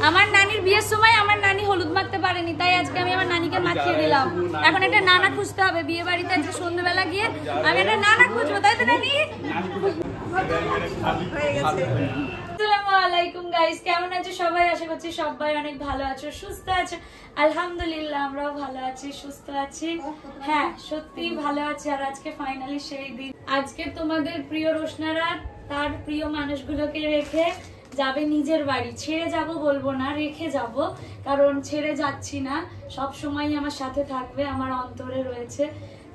আমার নানির বিয়ের সময় আমার নানি হলুদ মাখতে পারেনি, তাই আজকে আমি আমার নানিকে মাখিয়ে দিলাম। এখন একটা নানা খুঁজতে হবে, বিয়ে বাড়িতে আজকে সন্ধ্যেবেলা গিয়ে আমি একটা নানা খুঁজবো, তাই তো নানি? আসসালামু আলাইকুম গাইস, কেমন আছো সবাই? আশা করছি সবাই অনেক ভালো আছো, সুস্থ আছো। আলহামদুলিল্লাহ আমরাও ভালো আছি, সুস্থ আছি। হ্যাঁ সত্যি ভালো আছি। আর আজকে ফাইনালি সেই দিন, আজকে তোমাদের প্রিয় রোশনারা তার প্রিয় মানুষগুলোকে রেখে যাবে নিজের বাড়ি। ছেড়ে যাব বলবো না, রেখে যাব, কারণ ছেড়ে যাচ্ছি না, সব সময় আমার সাথে থাকবে, আমার অন্তরে রয়েছে।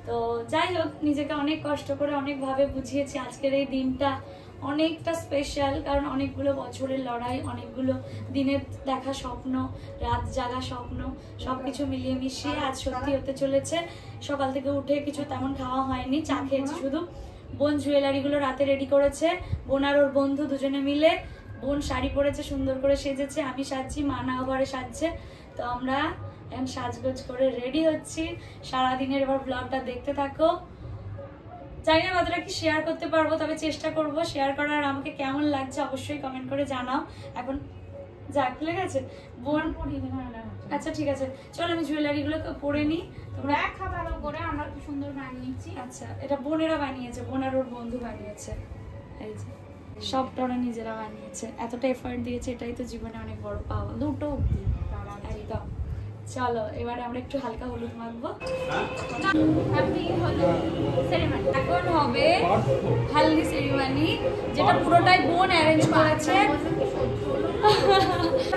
তো যাই হোক, নিজেকে অনেক কষ্ট করে অনেকভাবে বুঝিয়েছি আজকের এই দিনটা অনেকটা স্পেশাল, কারণ অনেকগুলো বছরের লড়াই, অনেকগুলো দিনের দেখা স্বপ্ন, রাত জাগা স্বপ্ন, সবকিছু মিলিয়ে মিশিয়ে আজ সত্যি হতে চলেছে। সকাল থেকে উঠে কিছু তেমন খাওয়া হয়নি, চা খেয়েছি শুধু। বোন জুয়েলারিগুলো রাতে রেডি করেছে, বোন আর ওর বন্ধু দুজনে মিলে। বোন শাড়ি পরেছে, সুন্দর করে সেজেছে, আমি সাজছি, মা নাও ঘরে সাজছে। তো আমরা এখন সাজগোজ করে রেডি হচ্ছি। সারাদিনের এবার ব্লগটা দেখতে থাকো। জানি না কতটা কি শেয়ার করতে পারবো, তবে চেষ্টা করবো শেয়ার করার। আমাকে কেমন লাগছে অবশ্যই কমেন্ট করে জানাও। এখন যা খুলে গেছে বোন, আচ্ছা ঠিক আছে, চলো আমি জুয়েলারি গুলো পরে নিই, তোমরা ভালো করে। আমরা খুব সুন্দর বানিয়েছি। আচ্ছা, এটা বোনেরা বানিয়েছে, বোন আর ওর বন্ধু বানিয়েছে। এই যে সবটা ওরা নিজেরা বানিয়েছে, এতটা এফার্ট দিয়েছে, এটাই তো জীবনে অনেক বড় পাওয়া। দুটো একদম। চলো এবারে আমরা একটু হালকা হলুদ মাখবো। এখন হবে হালদি সেরিমনি, যেটা পুরোটাই বোন অ্যারেঞ্জ করেছে।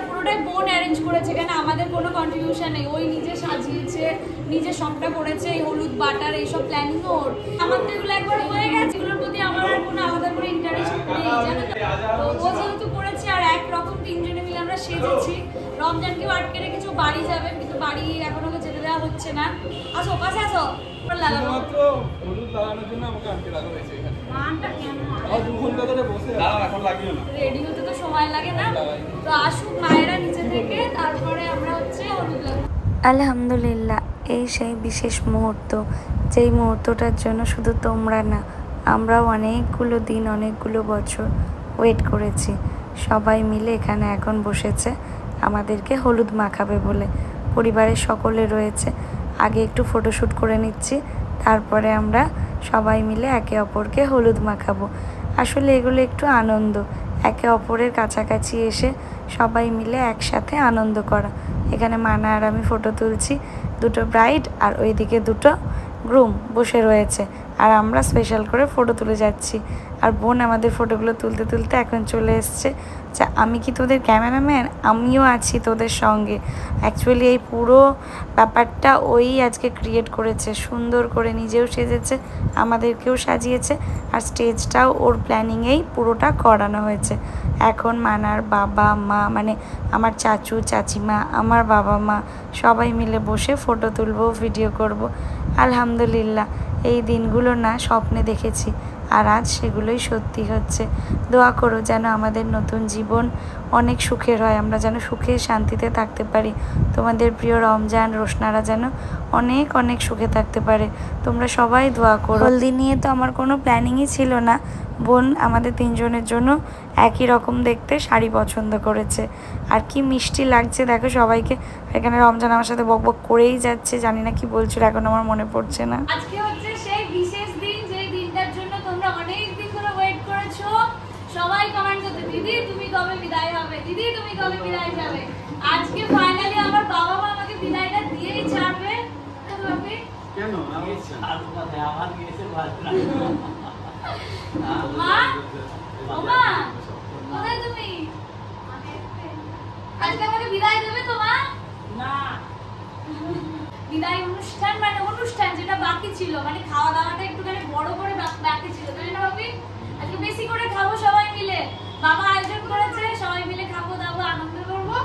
পুরোটাই বোন অ্যারেঞ্জ করেছে, কেন আমাদের কোনো কন্ট্রিবিউশন নেই। ওই নিজে সাজিয়েছে, নিজে সবটা করেছে, এই হলুদ বাটার এইসব প্ল্যানিং ওর। আমার তো এগুলো একবার হয়ে গেছে, এগুলোর প্রতি আমার আর কোনো আলাদা করে ইন্টারেস্ট নেই, জানো তো। ও যেহেতু করেছে, আর একরকম তিনজনে মিলে আমরা সেজেছি। রমজানকেও আটকে রেখেছি, বাড়ি যাবে, কিন্তু বাড়ি এখন ওকে যেতে দেওয়া হচ্ছে না। আসো পাশে আসো, লাগানো রেডি হতে তো সময় লাগে না, তো আসুক মায়েরা নিচে থেকে, তারপরে আমরা হচ্ছে হলুদ লাগাবো। আলহামদুলিল্লাহ, এই সেই বিশেষ মুহূর্ত, যেই মুহূর্তটার জন্য শুধু তোমরা না, আমরাও অনেকগুলো দিন, অনেকগুলো বছর ওয়েট করেছি। সবাই মিলে এখানে এখন বসেছে আমাদেরকে হলুদ মাখাবে বলে। পরিবারের সকলে রয়েছে। আগে একটু ফটোশ্যুট করে নিচ্ছি, তারপরে আমরা সবাই মিলে একে অপরকে হলুদ মাখাবো। আসলে এগুলো একটু আনন্দ, একে অপরের কাছাকাছি এসে সবাই মিলে একসাথে আনন্দ করা। এখানে মানা আর আমি ফটো তুলছি, দুটো ব্রাইড আর ওইদিকে দুটো গ্রুম বসে রয়েছে, আর আমরা স্পেশাল করে ফটো তুলে যাচ্ছি। আর বোন আমাদের ফটোগুলো তুলতে তুলতে এখন চলে এসছে। আচ্ছা, আমি কি তোদের ক্যামেরাম্যান? আমিও আছি তোদের সঙ্গে। অ্যাকচুয়ালি এই পুরো ব্যাপারটা ওই আজকে ক্রিয়েট করেছে, সুন্দর করে নিজেও সেজেছে, আমাদেরকেও সাজিয়েছে, আর স্টেজটাও ওর প্ল্যানিংয়েই পুরোটা করানো হয়েছে। এখন মানার বাবা মা, মানে আমার চাচু চাচিমা, আমার বাবা মা সবাই মিলে বসে ফটো তুলবো, ভিডিও করব। আলহামদুলিল্লাহ, এই দিনগুলো না স্বপ্নে দেখেছি, আর আজ সেগুলোই সত্যি হচ্ছে। দোয়া করো যেন আমাদের নতুন জীবন অনেক সুখের হয়, আমরা যেন সুখে শান্তিতে থাকতে পারি। তোমাদের প্রিয় রমজান রোশনারা যেন অনেক অনেক সুখে থাকতে পারে, তোমরা সবাই দোয়া করো। হলদি নিয়ে তো আমার কোনো প্ল্যানিংই ছিল না। বোন আমাদের তিনজনের জন্য একই রকম দেখতে শাড়ি পছন্দ করেছে, আর কি মিষ্টি লাগছে দেখো সবাইকে। এখানে রমজান আমার সাথে বকবক করেই যাচ্ছে, জানি না কি বলছিল, এখন আমার মনে পড়ছে না। আজকে হচ্ছে সেই বিশেষ দিন, যে দিনটার জন্য তোমরা অনেক দিন ধরে ওয়েট করেছো। সবাই কমেন্ট করতে, দিদি তুমি কবে বিদায় হবে, দিদি তুমি কবে বিদায় যাবে। আজকে ফাইনালি আমার বাবা মা আমাকে বিদায়টা দিয়েই ছাড়বে। কেন আমার গিয়েছে মা, ওমা কোথায় তুমি? আজকে আমাকে বিদায় দেবে তো মা? না, বিদায় অনুষ্ঠান মানে অনুষ্ঠান যেটা বাকি ছিল, মানে খাওয়া দাওয়াটা একটুখানি বড় করে বাকি ছিল, তাই না ভাবি? আজকে বেশি করে খাবো সবাই মিলে, বাবা আয়োজন করেছে, সবাই মিলে খাবো দাবো, আনন্দ করবো,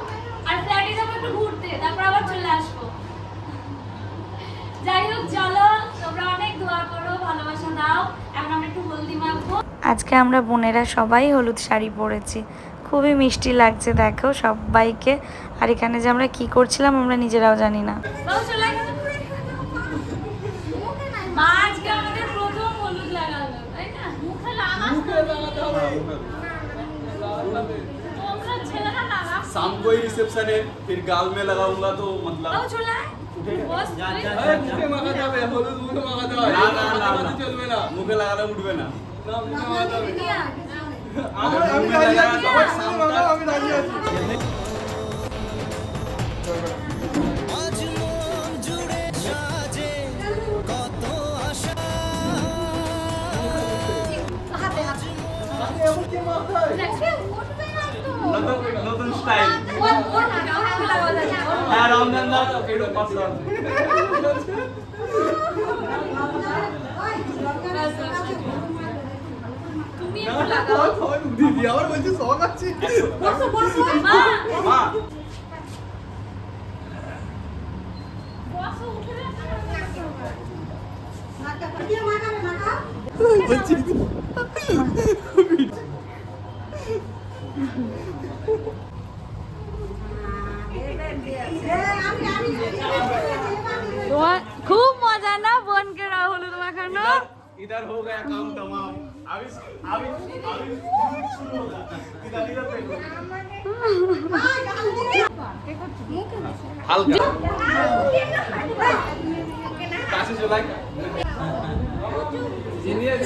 আর ফ্ল্যাটে যাবো একটু ঘুরতে, তারপর আবার চলে আসবো। যাই হোক চলো, তোমরা অনেক দোয়া করো, ভালোবাসা দাও। এখন আমরা একটু হলদি মাখবো। আজকে আমরা বোনেরা সবাই হলুদ শাড়ি পরেছি, খুবই মিষ্টি লাগছে দেখো সবাইকে। আর এখানে যে আমরা কি করছিলাম আমরা নিজেরাও জানি না। शाम को ही रिसेप्शन है, फिर गाल में लगाऊंगा तो मतलब मुखे लगाना उठবে না নতুন স্টাইল হ্যাঁ রমজান দা একটু পাশে তুমি একটু লাগাও দিদি আবার বলছে শখ আছে বসো বসো মা মা বসো উঠে বলছি তোমার খুব মজা না বোনকে হলুদ মাখানো इधर हो गया काम तमाम अभी शुरू होगा इधर देखो हल्का काशी चला सीनियर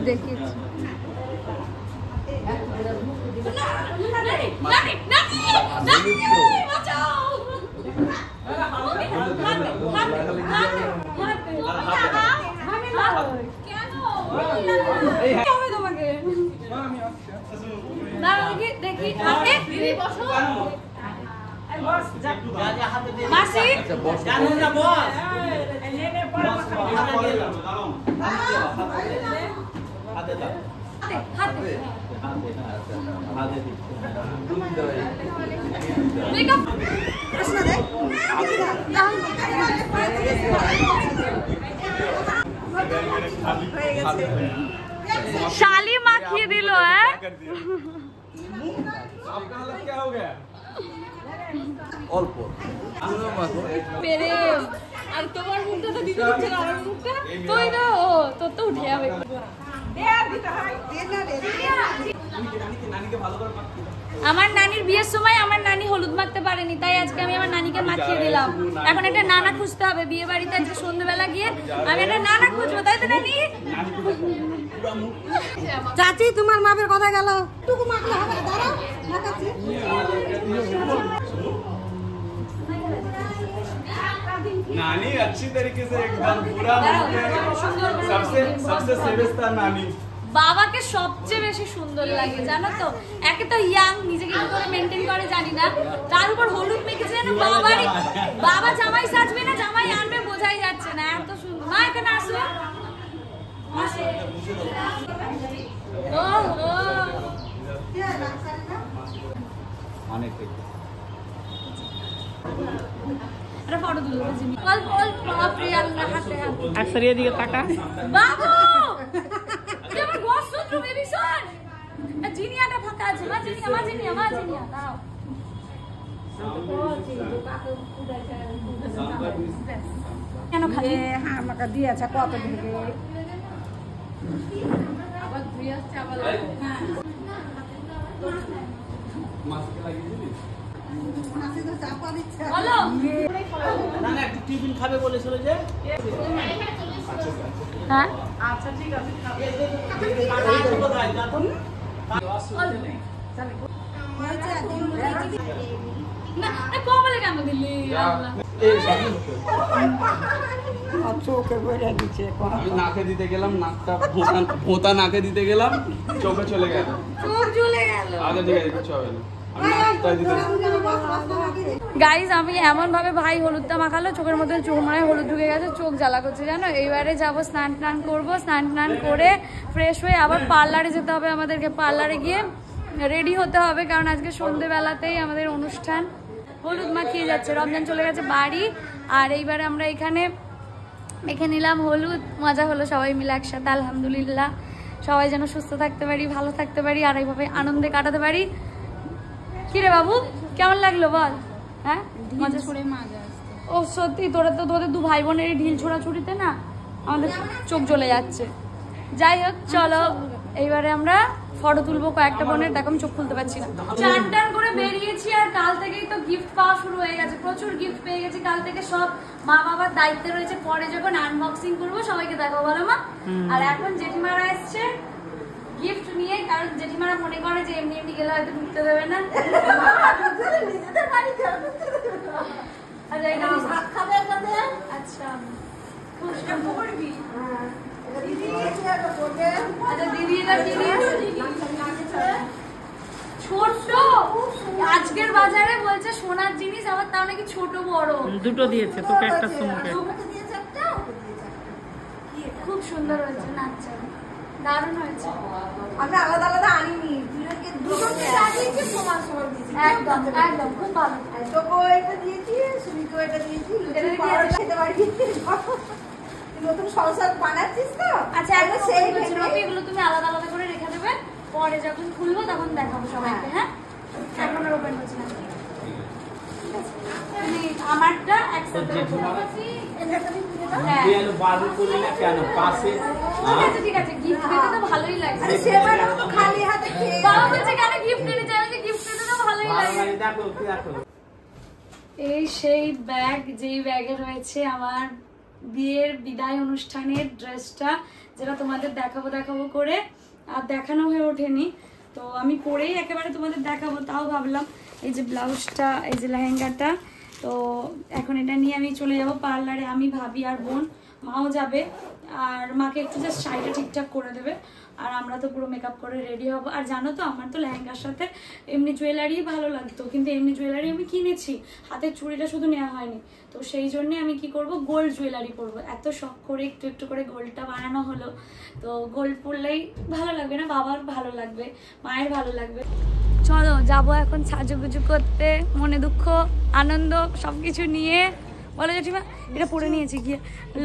देखिए शाली माखिए दिलो है आपका हालत क्या हो गया অল্প मेरे আর তোমার মুখটা তো দিতে হচ্ছে না আমার মুখটা তুই না ও তোর তো উঠে যাবে আমার নানির বিয়ের সময় আমার নানি হলুদ মাখতে পারেনি তাই আজকে আমি আমার নানিকে মাখিয়ে দিলাম এখন একটা নানা খুঁজতে হবে বিয়ে বাড়িতে আজকে সন্ধ্যাবেলা গিয়ে আমি একটা নানা খুঁজবো তাই তো নানি চাচি তোমার মাপের কথা গেল টুকু মাখলে হবে দাঁড়াও মাখাচ্ছি नानी अच्छी तरीके से एकदम पूरा सबसे सीरियस था नानी বাবাকে সবচেয়ে বেশি সুন্দর লাগে জানো তো একে তো ইয়াং নিজেকে কি করে মেইনটেইন করে জানি না তার উপর হলুদ মেখেছে জানো বাবা জামাই সাজবে না জামাই আনবে বোঝাই যাচ্ছে না এত সুন্দর মা এখানে আসো অনেক আরে ফটো তুলো জিমি অল্প অল্প বাপরে আল্লাহ হাতে হাতে আক্সরিয়া দিকে তাকা বাবু এটা আমার বস সূত্র বেবি সন জিনিয়াটা ফাঁকা আছে মা জিনিয়া দাও কেন খালি হ্যাঁ আমাকে দিয়েছে কত দিকে আবার ধুই আসছে আবার হ্যাঁ মাস্ক লাগিয়ে দিবি বলো না না একটু টিফিন খাবে বলেছিল যে হ্যাঁ আচ্ছা ঠিক আছে কোথায় দেখো না কমলে কেন দিলি চোখে বেড়ে দিচ্ছে আমি নাকে দিতে গেলাম নাকটা ভোঁতা নাকে দিতে গেলাম চোখে চলে গেল চোখ জ্বলে গেল আগে দিকে কিছু হবে না আমি নাকটা দিতে গাইজ আমি এমন ভাবে ভাই হলুদটা মাখালো চোখের মধ্যে চোখ মানে হলুদ ঢুকে গেছে চোখ জ্বালা করছে জানো এইবারে যাবো স্নান করবো স্নান করে ফ্রেশ হয়ে আবার পার্লারে যেতে হবে আমাদেরকে পার্লারে গিয়ে রেডি হতে হবে কারণ আজকে সন্ধ্যেবেলাতেই আমাদের অনুষ্ঠান হলুদ মাখিয়ে যাচ্ছে রমজান চলে গেছে বাড়ি আর এইবারে আমরা এখানে মেখে নিলাম হলুদ মজা হলো সবাই মিলে একসাথে আলহামদুলিল্লাহ সবাই যেন সুস্থ থাকতে পারি ভালো থাকতে পারি আর এইভাবে আনন্দে কাটাতে পারি কিরে বাবু কেমন লাগলো বল হ্যাঁ মজা ও সত্যি তোদের দু ভাই বোনের ঢিল ছোড়াছুড়িতে না আমাদের চোখ জ্বলে যাচ্ছে যাই হোক চলো এইবারে আমরা ফটো তুলবো কয়েকটা বোনের, দেখো আমি চোখ খুলতে পারছি না। চান টান করে বেরিয়েছি আর কাল থেকেই তো গিফট পাওয়া শুরু হয়ে গেছে, প্রচুর গিফট পেয়ে গেছি কাল থেকে। সব মা বাবার দায়িত্বে রয়েছে, পরে যখন আনবক্সিং করবো সবাইকে দেখাবো, বলো মা। আর এখন জেঠিমারা এসছে গিফট নিয়ে, কারণ জেঠিমারা মনে করে যে এমনি এমনি গেলে হয়তো ঢুকতে দেবে না। আচ্ছা দিদি এটা কি ছোট, আজকের বাজারে বলছে সোনার জিনিস, আবার তাও নাকি ছোট বড় দুটো দিয়েছে, তোকে একটা সুমুকে। খুব সুন্দর হয়েছে, নাচছে দারুণ হয়েছে। আমরা আলাদা আলাদা আনিনি, দুজনকে লাগিয়েছি সমান সমান দিয়েছি। একদম একদম খুব ভালো। তোকে এটা দিয়েছি, সুমিকে এটা দিয়েছি, খেতে পারি। নতুন সংসার বানাচ্ছিস তো? আচ্ছা একদম সেই এগুলো তুমি আলাদা আলাদা করে রেখে দেবে, পরে যখন খুলবো তখন দেখাবো সবাইকে। হ্যাঁ এখন আর ওপেন হচ্ছে না, তুমি আমারটা একসাথে ঠিক আছে। গিফট পেতে তো ভালোই লাগে, খালি হাতে বাবা বলছে কেন গিফট নিতে চাই, গিফট পেতে তো ভালোই লাগে। এই সেই ব্যাগ, যেই ব্যাগে রয়েছে আমার বিয়ের বিদায় অনুষ্ঠানের ড্রেসটা, যেটা তোমাদের দেখাবো করে আর দেখানো হয়ে ওঠেনি, তো আমি পরেই একেবারে তোমাদের দেখাবো। তাও ভাবলাম এই যে ব্লাউজটা, এই যে লেহেঙ্গাটা, তো এখন এটা নিয়ে আমি চলে যাব পার্লারে। আমি ভাবি আর বোন, মাও যাবে, আর মাকে একটু জাস্ট শাড়িটা ঠিকঠাক করে দেবে, আর আমরা তো পুরো মেকআপ করে রেডি হব। আর জানো তো আমার তো লেহেঙ্গার সাথে এমনি জুয়েলারি ভালো লাগতো, কিন্তু এমনি জুয়েলারি আমি কিনেছি, হাতের চুড়িটা শুধু নেওয়া হয়নি, তো সেই জন্যে আমি কি করব, গোল্ড জুয়েলারি পরবো। এত শখ করে একটু একটু করে গোল্ডটা বানানো হলো, তো গোল্ড পরলেই ভালো লাগবে না, বাবার ভালো লাগবে, মায়ের ভালো লাগবে। চলো যাবো এখন সাজুগুজু করতে, মনে দুঃখ আনন্দ সবকিছু নিয়ে। বলো জেঠিমা, এটা পরে নিয়েছি গিয়ে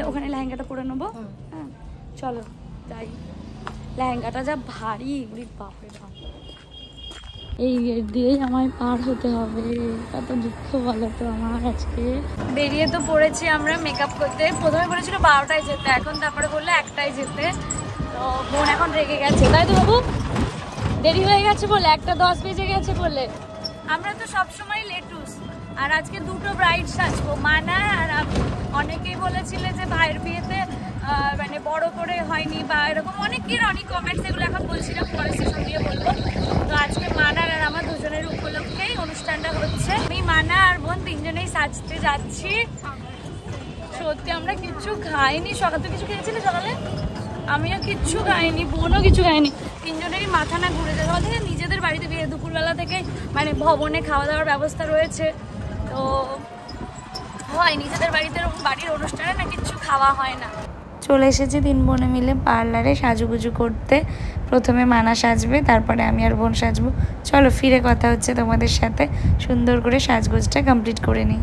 ওখানে লেহেঙ্গাটা পরে নেবো। হ্যাঁ চলো যাই। লেহেঙ্গাটা যা ভারী, বাপরে বাপ। এই গেট দিয়েই আমায় পার হতে হবে, কত দুঃখ বলো তো আমার আজকে। বেরিয়ে তো পড়েছি আমরা মেকআপ করতে, প্রথমে বলেছিল 12টায় যেতে, এখন তারপরে বললো 1টায় যেতে। তো বোন এখন রেগে গেছে, তাই তো বাবু? দেরি হয়ে গেছে বলে, 1:10 বেজে গেছে বলে। আমরা তো সবসময় লেটুস, আর আজকে দুটো ব্রাইড সাজবো, মানা আর আমি। অনেকেই বলেছিলে যে ভাইয়ের বিয়েতে মানে বড় করে হয়নি বা এরকম অনেকের অনেক কমেন্টস, এগুলো এখন বলছি না, পরে সেসব দিয়ে বলবো। তো আজকে মানার আর আমার দুজনের উপলক্ষেই অনুষ্ঠানটা হচ্ছে। আমি মানা আর বোন তিনজনেই সাজতে যাচ্ছি। সত্যি আমরা কিচ্ছু খাইনি, সকাল তো কিছু খেয়েছিলে সকালে? আমিও কিচ্ছু খাইনি, বোনও কিছু খাইনি, তিনজনেরই মাথা না ঘুরে যায়। সকাল থেকে নিজেদের বাড়িতে বিয়ে, দুপুরবেলা থেকে মানে ভবনে খাওয়া দাওয়ার ব্যবস্থা রয়েছে, তো হয় নিজেদের বাড়িতে, বাড়ির অনুষ্ঠানে না কিচ্ছু খাওয়া হয় না। চলে এসেছি 3 বোনে মিলে পার্লারে সাজুগুজু করতে। প্রথমে মানা সাজবে, তারপরে আমি আর বোন সাজবো। চলো ফিরে কথা হচ্ছে তোমাদের সাথে, সুন্দর করে সাজগোজটা কমপ্লিট করে নিই।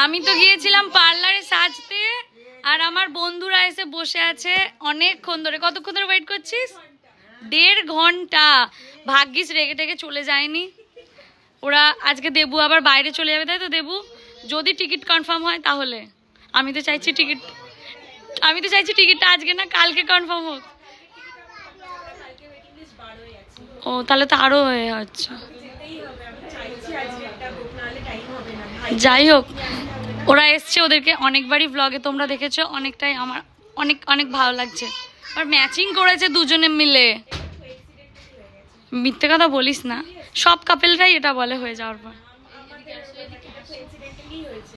আমি তো গিয়েছিলাম পার্লারে সাজতে, আর আমার বন্ধুরা এসে বসে আছে অনেকক্ষণ ধরে। কতক্ষণ ধরে ওয়েট করছিস? 1.5 ঘন্টা। ভাগ্যিস রেগে টেগে চলে যায়নি ওরা। আজকে দেবু আবার বাইরে চলে যাবে, তাই তো দেবু? যদি টিকিট কনফার্ম হয় তাহলে। আমি তো চাইছি টিকিটটা আজকে না কালকে কনফার্ম হোক। ও তাহলে তো আরো হয়ে হচ্ছে। যাই হোক, ওরা এসছে, ওদেরকে অনেকবারই ব্লগে তোমরা দেখেছো, অনেকটাই আমার অনেক অনেক ভালো লাগছে। আর ম্যাচিং করেছে দুজনে মিলে, মিথ্যে কথা বলিস না, সব কাপেলরাই এটা বলে হয়ে যাওয়ার পর।